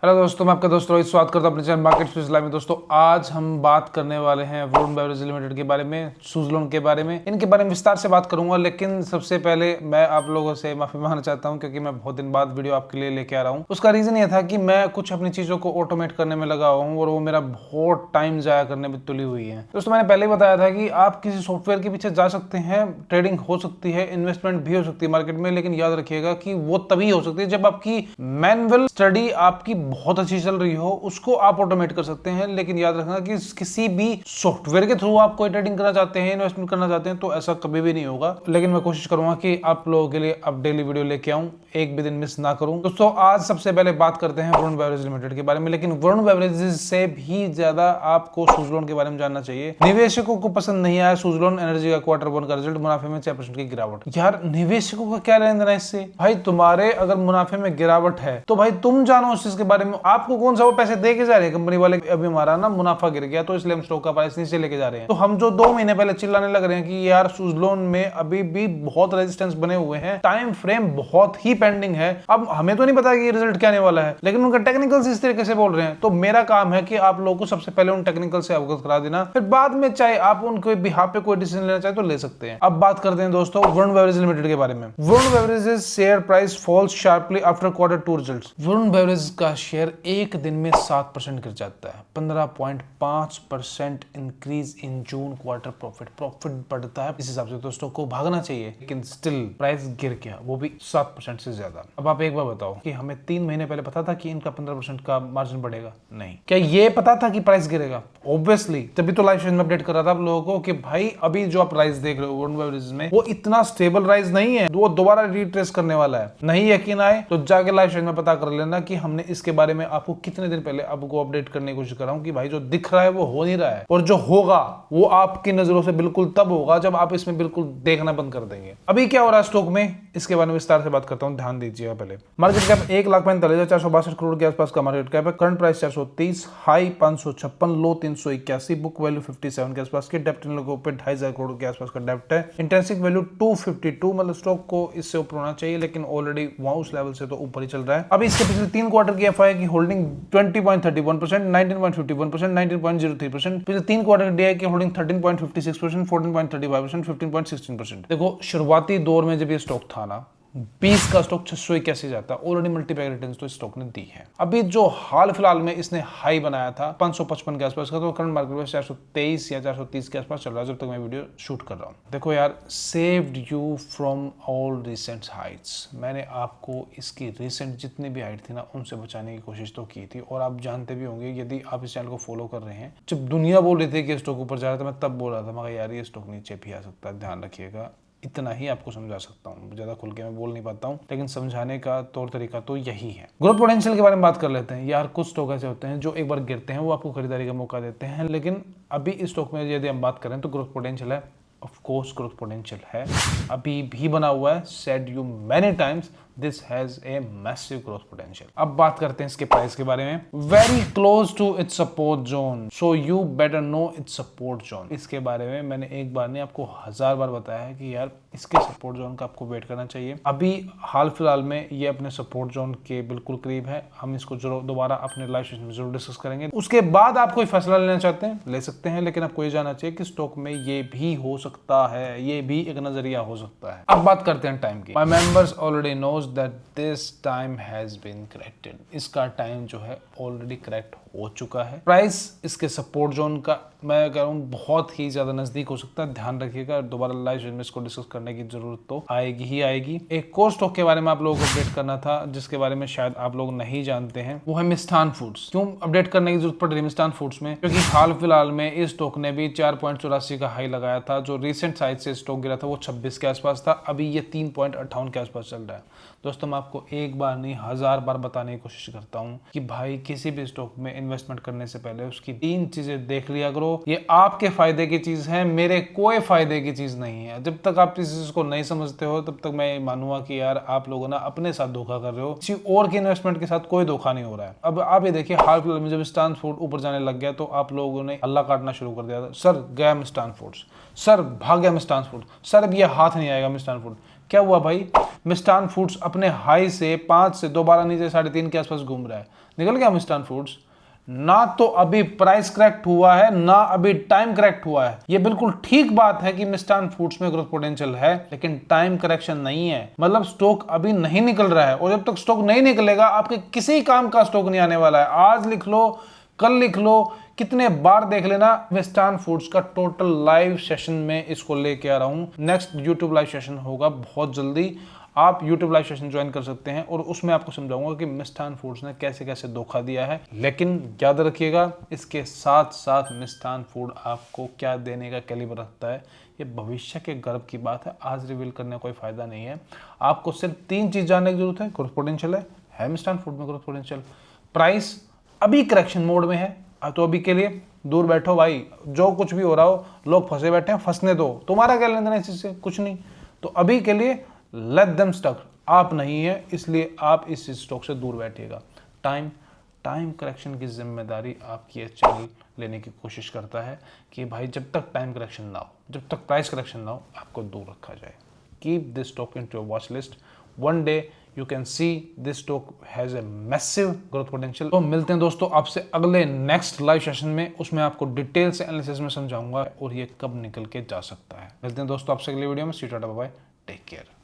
Hello दोस्तों, मैं आपका दोस्त रोहित स्वागत करता हूं अपने चैनल मार्केट स्पेस लाइव में। दोस्तों आज हम बात करने वाले हैं वरुण बेवरेज लिमिटेड के बारे में, सुज़लोन के बारे में। इनके बारे में विस्तार से बात करूंगा, लेकिन सबसे पहले मैं आप लोगों से माफी मांगना चाहता हूं क्योंकि मैं बहुत दिन बाद वीडियो आपके लिए लेके आ रहा हूं। उसका रीजन ये था कि मैं कुछ अपनी चीजों को ऑटोमेट करने में लगा हुआ हूँ और वो मेरा बहुत टाइम जाया करने में तुली हुई है। दोस्तों मैंने पहले ही बताया था कि आप किसी सॉफ्टवेयर के पीछे जा सकते हैं, ट्रेडिंग हो सकती है, इन्वेस्टमेंट भी हो सकती है मार्केट में, लेकिन याद रखिएगा कि वो तभी हो सकती है जब आपकी मैनुअल स्टडी आपकी बहुत अच्छी चल रही हो। उसको आप ऑटोमेट कर सकते हैं, लेकिन याद रखना कि किसी भी सॉफ्टवेयर के थ्रू आप कोई ट्रेडिंग करना चाहते हैं, इन्वेस्टमेंट करना चाहते हैं, तो ऐसा कभी भी नहीं होगा। लेकिन मैं कोशिश करूंगा कि आप लोगों के लिए अब डेली वीडियो लेके आऊं, एक भी दिन मिस ना करूं। दोस्तों आज सबसे पहले बात करते हैं वरुण बेवरेज लिमिटेड के बारे में, लेकिन वरुण बेवरेज से भी ज्यादा आपको सुज़लोन के बारे में जानना चाहिए। निवेशकों को पसंद नहीं आया सुज़लोन एनर्जी का Q1 का रिजल्ट, मुनाफे में 6% की गिरावट। यार निवेशकों का क्या लेना देना इससे? भाई तुम्हारे अगर मुनाफे में गिरावट है तो भाई तुम जानो उस चीज के बारे में। आपको कौन सा वो पैसे दे के जा रहे हैं कंपनी वाले? अभी हमारा ना मुनाफा गिर गया तो इसलिए हम स्टॉक का प्राइस नीचे लेके जा रहे हैं। तो हम जो 2 महीने पहले चिल्लाने लग रहे हैं कि यार सुज़लोन में अभी भी बहुत रेजिस्टेंस बने हुए हैं, टाइम फ्रेम बहुत ही पेंडिंग है। अब हमें तो नहीं पता कि रिजल्ट क्या आने वाला है, लेकिन उनका टेक्निकल्स इस तरीके से बोल रहे हैं, तो मेरा काम है कि आप लोगों को सबसे पहले उन टेक्निकल से अवगत करा देना, फिर बाद में चाहे आप उनके बिहाफ पे कोई डिसीजन लेना चाहे तो ले सकते हैं। अब बात करते हैं दोस्तों वरुण बेवरेज लिमिटेड के बारे में। Varun beverage share price falls sharply after Q2 results. Varun beverage का शेयर एक दिन में 7% गिर जाता है। 15.5% increase in June quarter profit बढ़ता है। इस हिसाब से दोस्तों को भागना चाहिए, लेकिन स्टिल प्राइस गिर गया, वो भी 7% से ज्यादा। अब आप एक बार बताओ कि हमें 3 महीने पहले पता था कि इनका 15% का मार्जिन बढ़ेगा? नहीं। क्या ये पता था कि प्राइस गिरेगा? ऑब्वियसली तभी तो लाइव सेशन में अपडेट कर रहा था आप लोगों को कि भाई अभी जो आप प्राइस देख रहे हो वरुण बेवरेज में, वो इतना स्टेबल राइज नहीं है, वो दोबारा रिट्रेस करने वाला है। नहीं यकीन आए तो जाके लाइव सेशन में पता कर लेना कि हमने इसके बारे में आपको कितने दिन पहले आपको अपडेट करने की कोशिश कर रहा हूं कि भाई जो दिख रहा है वो हो नहीं रहा है, और जो होगा वो आपकी नजरों से बिल्कुल तब होगा जब आप इसमें बिल्कुल देखना बंद कर देंगे। अभी क्या हो रहा है स्टॉक में, इसके बारे में विस्तार से बात करता हूं, ध्यान दीजिएगा। पहले मार्केट कैप 1,45,462 करोड़ के आसपास का मार्केट कैप है। करंट प्राइस 430, हाई 556, लो 381, बुक वैल्यू 57 के आसपास की। डेप्ट इन लोगों पे 2,500 करोड़ के आसपास का डेप्ट है। इंट्रिंसिक वैल्यू 252, मतलब स्टॉक को इससे ऊपर होना चाहिए, लेकिन ऑलरेडी वहां उस लेवल से तो ऊपर ही चल रहा है। अभी इसके पिछले 3 क्वार्टर की एफआई की होल्डिंग 20.31%, 19.51%, 19.03%। पिछले 3 क्वार्टर की डीआई की होल्डिंग 13.56%, 14.35%, 15.16%। देखो शुरुआती दौर में जब ये स्टॉक था ना, 20 का स्टॉक 681 जाता, ऑलरेडी मल्टीपैक रिटर्न्स तो स्टॉक ने दी है। अभी जो हाल फिलहाल में इसने हाई बनाया था 555 के आसपास का, तो करंट मार्केट में 423 या 430 के आसपास चल रहा है जब तक मैं वीडियो शूट कर रहा हूं। देखो यार, saved you from all recent Heights. मैंने आपको इसकी रिसेंट जितनी भी हाइट थी ना उनसे बचाने की कोशिश तो की थी, और आप जानते भी होंगे यदि आप इस चैनल को फॉलो कर रहे हैं, जब दुनिया बोल रही थी कि स्टॉक ऊपर जा रहा था मैं तब बोल रहा था मगर यार ये स्टॉक नीचे भी आ सकता है, ध्यान रखिएगा। इतना ही आपको समझा सकता हूँ, ज्यादा खुल के मैं बोल नहीं पाता हूँ, लेकिन समझाने का तौर तरीका तो यही है। ग्रोथ पोटेंशियल के बारे में बात कर लेते हैं। यार कुछ स्टॉक ऐसे होते हैं जो एक बार गिरते हैं वो आपको खरीदारी का मौका देते हैं, लेकिन अभी इस स्टॉक में यदि हम बात करें तो ग्रोथ पोटेंशियल है, ऑफ कोर्स ग्रोथ पोटेंशियल है, अभी भी बना हुआ है। Said you many times this has a massive growth potential. अब बात करते हैं इसके प्राइस के बारे में। Very close to its support zone, so you better know its support zone. इसके बारे में मैंने एक बार नहीं आपको 1000 बार बताया है कि यार इसके सपोर्ट जोन का आपको वेट करना चाहिए। अभी हाल फिलहाल में ये अपने सपोर्ट जोन के बिल्कुल करीब है। हम इसको जरूर दोबारा अपने लाइव सेशन में जरूर डिस्कस करेंगे। उसके बाद आप कोई फैसला लेना चाहते हैं ले सकते हैं, लेकिन आपको ये जानना चाहिए कि स्टॉक में ये भी हो सकता है, ये भी एक नजरिया हो सकता है। अब बात करते हैं टाइम की। My members already knows that this time has been corrected. इसका टाइम जो है ऑलरेडी करेक्ट हो चुका है। प्राइस इसके सपोर्ट जोन का मैं कह रहा हूँ बहुत ही ज्यादा नजदीक हो सकता है, ध्यान रखिएगा। दोबारा लाइव सेशन में इसको डिस्कस करने की जरूरत तो आएगी ही आएगी। एक और स्टॉक के बारे में आप लोगों को अपडेट करना था जिसके बारे में शायद आप लोग नहीं जानते हैं, वो है मिष्ठान फूड्स। क्यों अपडेट करने की जरूरत पड़ रही है मिष्ठान फूड्स में? क्योंकि हाल फिलहाल में इस स्टॉक ने भी 4.84 का हाई लगाया था। जो रिसेंट साइड से स्टॉक गिरा था वो 26 के आसपास था, अभी ये 3.58 के आसपास चल रहा है। दोस्तों मैं आपको एक बार नहीं 1000 बार बताने की कोशिश करता हूँ कि भाई किसी भी स्टॉक में इन्वेस्टमेंट करने से पहले उसकी 3 चीजें देख लिया करो। ये आपके फायदे की चीज है, मेरे कोई फायदे की चीज नहीं है। जब तक आप इस चीज को नहीं समझते हो तब तक मैं मानूंगा कि यार आप लोगों ने अपने साथ धोखा कर रहे हो, किसी और के इन्वेस्टमेंट के साथ कोई धोखा नहीं हो रहा है। अब आप ये देखिए हाल फिलहाल में जब मिष्ठान फूड ऊपर जाने लग गया तो आप लोगों ने हल्ला काटना शुरू कर दिया था, सर गया मिष्ठान फूड्स, सर भाग गया मिष्ठान फूड, सर अब ये हाथ नहीं आएगा मिष्ठान फूड। क्या हुआ भाई, मिष्ठान फूड्स अपने हाई से 5 से दोबारा नीचे 3.5 के आसपास घूम रहा है, निकल गया मिष्ठान फूड्स। ना तो अभी प्राइस करेक्ट हुआ है, ना अभी टाइम करेक्ट हुआ है। ये बिल्कुल ठीक बात है कि मिष्ठान फूड्स में ग्रोथ पोटेंशियल है, लेकिन टाइम करेक्शन नहीं है। मतलब स्टॉक अभी नहीं निकल रहा है, और जब तक स्टॉक नहीं निकलेगा आपके किसी काम का स्टॉक नहीं आने वाला है। आज लिख लो, कल लिख लो, कितने बार देख लेना। मिष्ठान फूड्स का टोटल लाइव सेशन में इसको लेके आ रहा हूं। नेक्स्ट यूट्यूब लाइव सेशन होगा बहुत जल्दी, आप यूट्यूब लाइव सेशन ज्वाइन कर सकते हैं और उसमें आपको समझाऊंगा कि मिष्ठान फूड्स ने कैसे कैसे धोखा दिया है। लेकिन याद रखिएगा, इसके साथ साथ मिष्ठान फूड आपको क्या देने का कैलिबर रखता है, ये भविष्य के गर्व की बात है। आज रिवील करने का कोई फायदा नहीं है। आपको सिर्फ 3 चीज जानने की जरूरत है। ग्रोथ पोटेंशियल है मिष्ठान फूड में ग्रोथ पोटेंशियल, प्राइस अभी करेक्शन मोड में है, तो अभी के लिए दूर बैठो भाई। जो कुछ भी हो रहा हो, लोग फंसे बैठे हैं, फंसने दो, तुम्हारा क्या लेना देना इस चीज से, कुछ नहीं। तो अभी के लिए लेट देम स्टक, आप नहीं है, इसलिए आप इस स्टॉक से दूर बैठिएगा। टाइम करेक्शन की जिम्मेदारी आपकी ये चैनल लेने की कोशिश करता है कि भाई जब तक टाइम करेक्शन ना हो, जब तक प्राइस करेक्शन ना हो, आपको दूर रखा जाए। Keep this stock into your watch list. One day you can see this stock has a massive growth potential. तो मिलते हैं दोस्तों आपसे अगले नेक्स्ट लाइव सेशन में, उसमें आपको डिटेल से एनालिसिस में समझाऊंगा और ये कब निकल के जा सकता है। मिलते हैं दोस्तों आपसे अगले वीडियो में। See tata bye bye, take care.